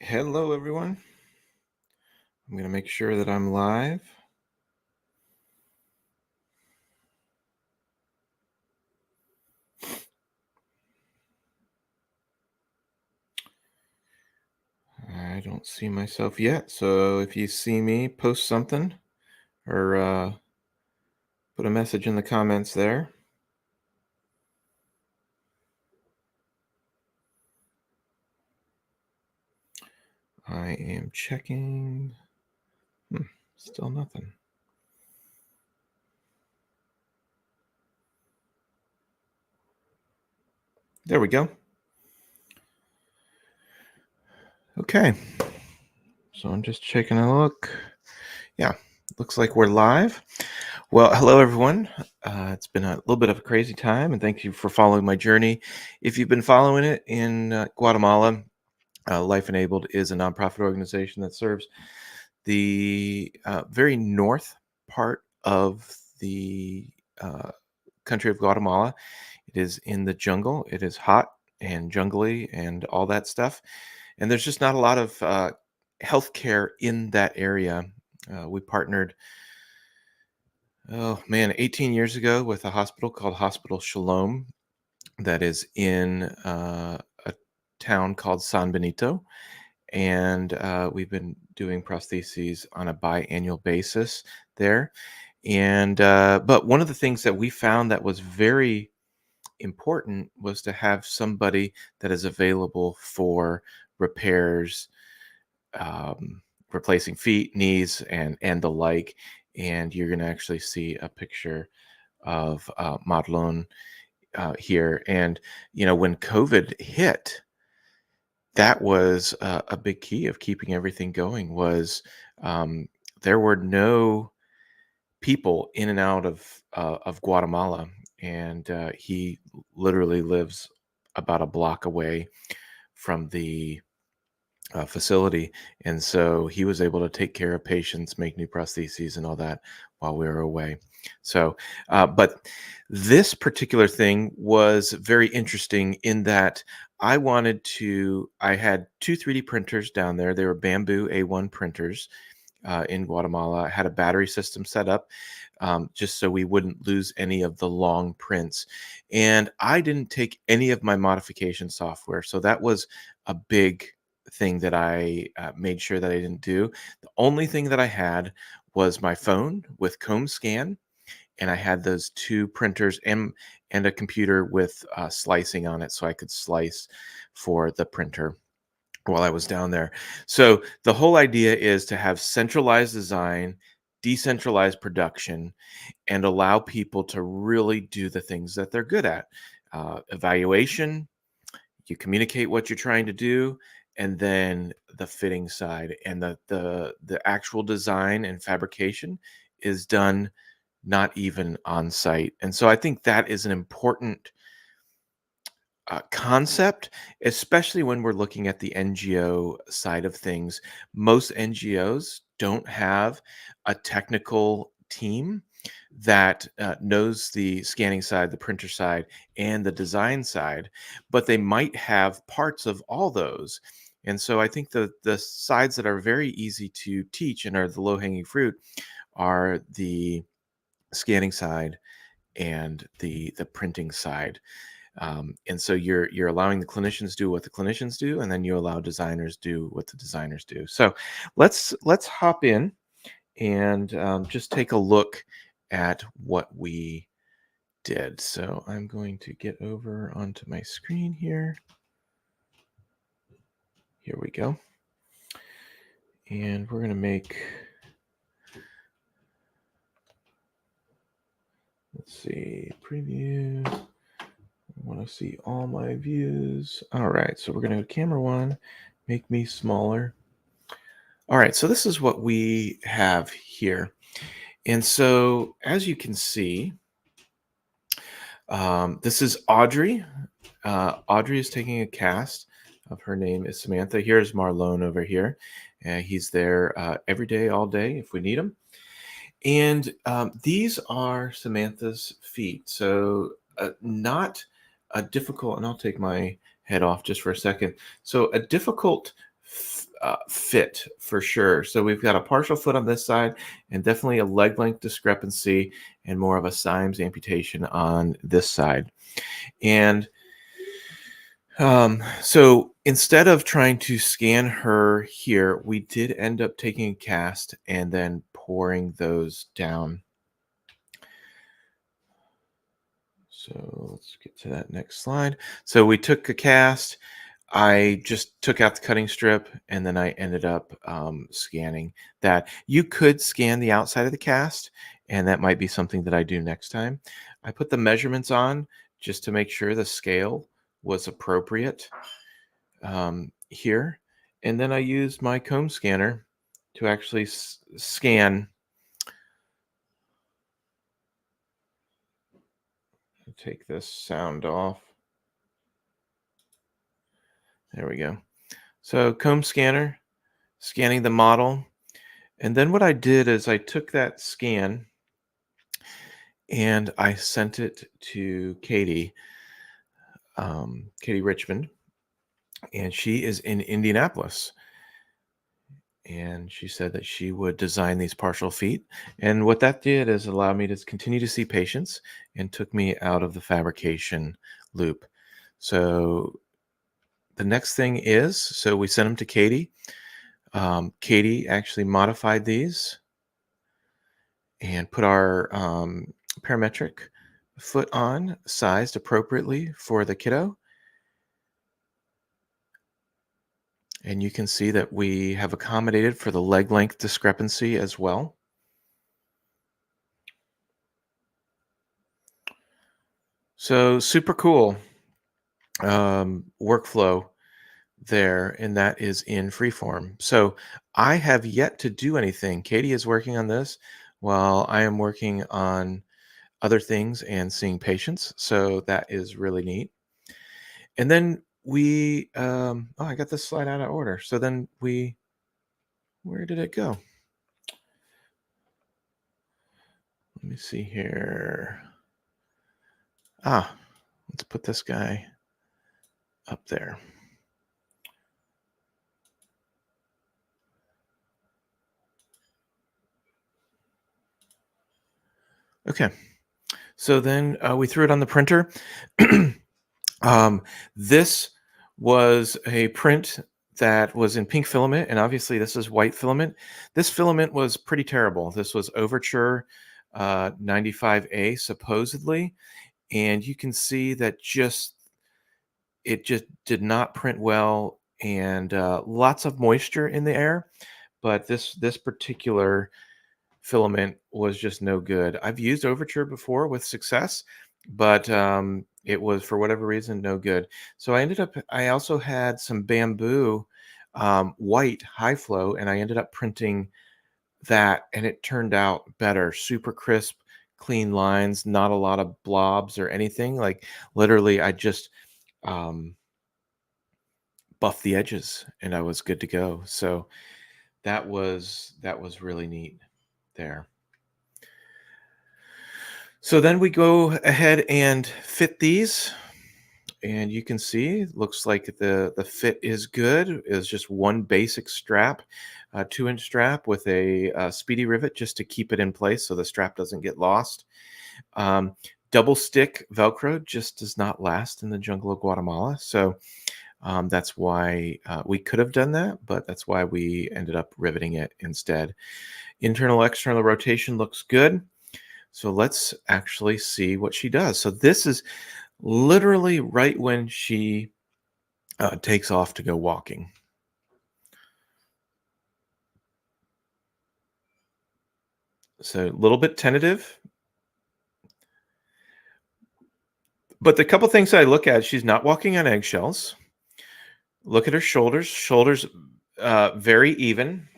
Hello, everyone. I'm going to make sure that I'm live. I don't see myself yet, so if you see me, post something or put a message in the comments there. I am checking. Still nothing. There we go. Okay. So I'm just checking a look. Yeah, looks like we're live. Well, hello, everyone. It's been a little bit of a crazy time, and thank you for following my journey. If you've been following it in Guatemala, Life Enabled is a nonprofit organization that serves the very north part of the uh, country of Guatemala. It is in the jungle. It is hot and jungly and all that stuff. And there's just not a lot of healthcare in that area. We partnered, oh man, 18 years ago with a hospital called Hospital Shalom that is in a town called San Benito, and we've been doing prostheses on a biannual basis there. And but one of the things that we found that was very important was to have somebody that is available for repairs, replacing feet, knees, and the like. And you're going to actually see a picture of Marlon here. And when COVID hit, that was a big key of keeping everything going. Was there were no people in and out of Guatemala, and he literally lives about a block away from the facility, and so he was able to take care of patients, make new prostheses, and all that while we were away. So, but this particular thing was very interesting in that I had two 3D printers down there. They were Bambu A1 printers in Guatemala. I had a battery system set up just so we wouldn't lose any of the long prints. And I didn't take any of my modification software. So that was a big thing that I made sure that I didn't do. The only thing that I had was my phone with comb scan, and I had those two printers and a computer with slicing on it, so I could slice for the printer while I was down there. So the whole idea is to have centralized design, decentralized production, and allow people to really do the things that they're good at. Evaluation, you communicate what you're trying to do, and then the fitting side and the actual design and fabrication is done not even on site. And so I think that is an important concept, especially when we're looking at the NGO side of things. Most NGOs don't have a technical team that knows the scanning side, the printer side, and the design side, but they might have parts of all those. And so I think the sides that are very easy to teach and are the low hanging fruit are the scanning side and the printing side. And so you're allowing the clinicians do what the clinicians do, and then you allow designers do what the designers do. So let's hop in and just take a look at what we did. So I'm going to get over onto my screen here. Here we go. And we're going to make, let's see, preview. I want to see all my views. All right, so we're going to go camera one, make me smaller. All right, so this is what we have here. And so as you can see, this is Audrey. Audrey is taking a cast of, her name is Samantha. Here's Marlon over here. He's there every day, all day, if we need him. And these are Samantha's feet. So not a difficult, and I'll take my head off just for a second. So a difficult fit for sure. So we've got a partial foot on this side and definitely a leg length discrepancy and more of a Symes amputation on this side. And so instead of trying to scan her here, we did end up taking a cast and then pouring those down. So let's get to that next slide. So we took a cast. I just took out the cutting strip and then I ended up scanning that. You could scan the outside of the cast, and that might be something that I do next time. I put the measurements on just to make sure the scale was appropriate here. And then I used my comb scanner to actually scan. Take this sound off. There we go. So comb scanner, scanning the model. And then what I did is I took that scan and I sent it to Katie, Katie Richmond, and she is in Indianapolis. And she said that she would design these partial feet. And what that did is allow me to continue to see patients and took me out of the fabrication loop. So the next thing is, so we sent them to Katie. Katie actually modified these and put our parametric foot on, sized appropriately for the kiddo. And you can see that we have accommodated for the leg length discrepancy as well. So super cool workflow there, and that is in freeform. So I have yet to do anything. Katie is working on this while I am working on other things and seeing patients. So that is really neat. And then we, oh, I got this slide out of order. So then where did it go? Let me see here. Let's put this guy up there. Okay. So then we threw it on the printer. This was a print that was in pink filament, and obviously this is white filament. This filament was pretty terrible. This was Overture 95A supposedly, and you can see that it just did not print well, and lots of moisture in the air. But this particular filament was just no good. I've used Overture before with success, but it was for whatever reason no good. So I also had some Bambu white high flow, and I ended up printing that, and it turned out better. Super crisp, clean lines, not a lot of blobs or anything. Like literally, I just buffed the edges, and I was good to go. So that was really neat there. So then we go ahead and fit these, and you can see looks like the fit is good. It's just one basic strap, a 2-inch strap with a speedy rivet just to keep it in place so the strap doesn't get lost. Um, Double stick Velcro just does not last in the jungle of Guatemala, so that's why we could have done that, but that's why we ended up riveting it instead. Internal external rotation looks good. So let's actually see what she does. So this is literally right when she takes off to go walking. So a little bit tentative. But the couple things I look at, she's not walking on eggshells. Look at her shoulders. Shoulders very even.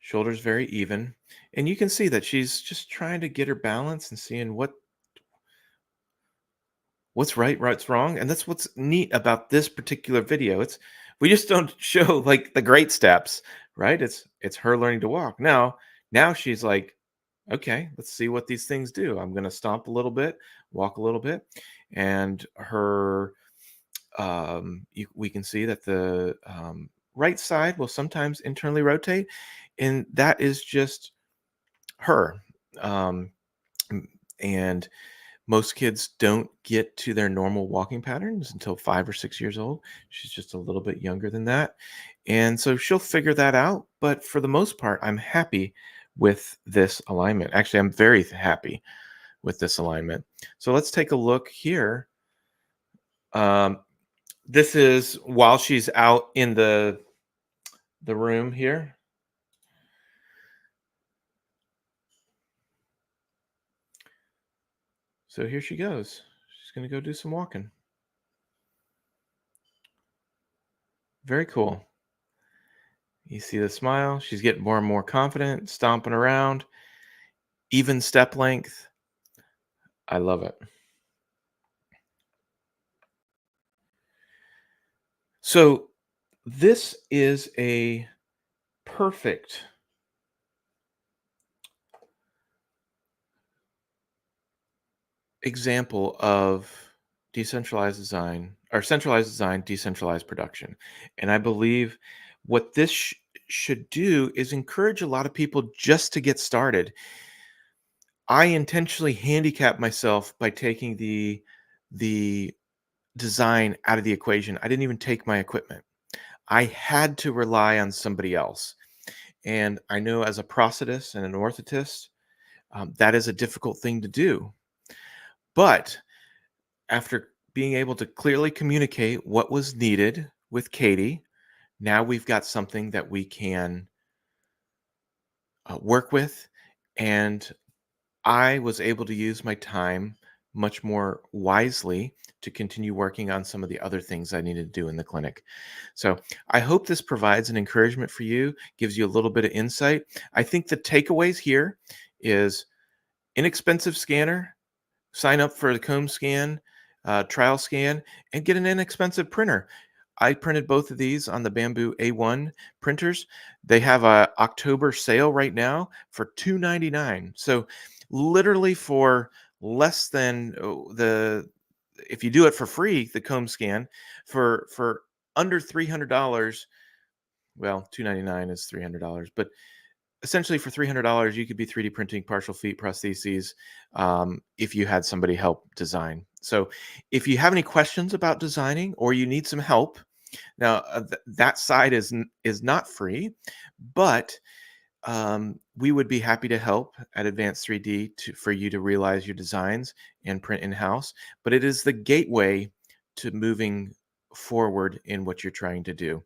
Shoulders very even. And you can see that she's just trying to get her balance and seeing what's right, what's wrong. And that's what's neat about this particular video. We just don't show like the great steps, right? It's her learning to walk. Now she's like Okay, let's see what these things do. I'm going to stomp a little bit, walk a little bit, and we can see that the right side will sometimes internally rotate, and that is just her. Um, m- and most kids don't get to their normal walking patterns until 5 or 6 years old. She's just a little bit younger than that. And so she'll figure that out. But for the most part, I'm happy with this alignment. Actually, I'm very happy with this alignment. So let's take a look here. Um, this is while she's out in the room here. So here she goes. She's going to go do some walking. Very cool. You see the smile. She's getting more and more confident, stomping around, even step length. I love it. So this is a perfect example of decentralized design or centralized design, decentralized production. And I believe what this should do is encourage a lot of people just to get started. I intentionally handicap myself by taking the design out of the equation. I didn't even take my equipment. I had to rely on somebody else. And I know as a prosthetist and an orthotist, that is a difficult thing to do. But after being able to clearly communicate what was needed with Katie, now we've got something that we can work with. And I was able to use my time much more wisely to continue working on some of the other things I needed to do in the clinic. So I hope this provides an encouragement for you, gives you a little bit of insight. I think the takeaways here is inexpensive scanner, sign up for the comb scan, trial scan, and get an inexpensive printer. I printed both of these on the Bambu A1 printers. They have a October sale right now for $299. So literally for less than the if you do it for free, the comb scan for under $300. Well, $299 is $300, but essentially for $300 you could be 3D printing partial feet prostheses, if you had somebody help design. So if you have any questions about designing or you need some help, now that side is not free, but we would be happy to help at Advanced 3D for you to realize your designs and print in-house. But it is the gateway to moving forward in what you're trying to do.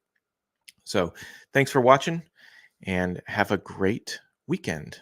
So thanks for watching and have a great weekend.